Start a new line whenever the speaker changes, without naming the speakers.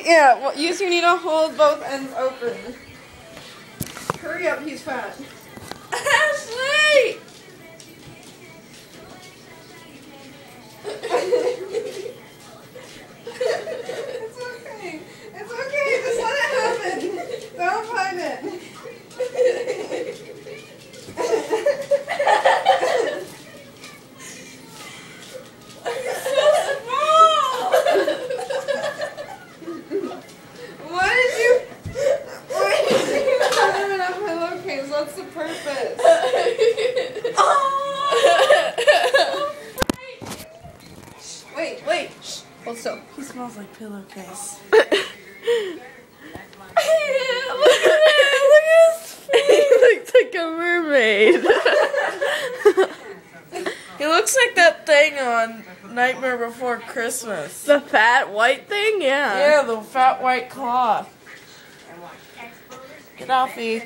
Yeah, well, use your needle, hold both ends open. Hurry up, he's fat.
Ashley!
It's okay. It's okay. Just let it happen. Don't fight it. What's the purpose? Wait. Shh. Hold still. He smells like pillowcase.
Look at it. Look at his face. He looks like a mermaid. He looks like that thing on Nightmare Before Christmas.
The fat white thing? Yeah.
Yeah, the fat white cloth. Get off me.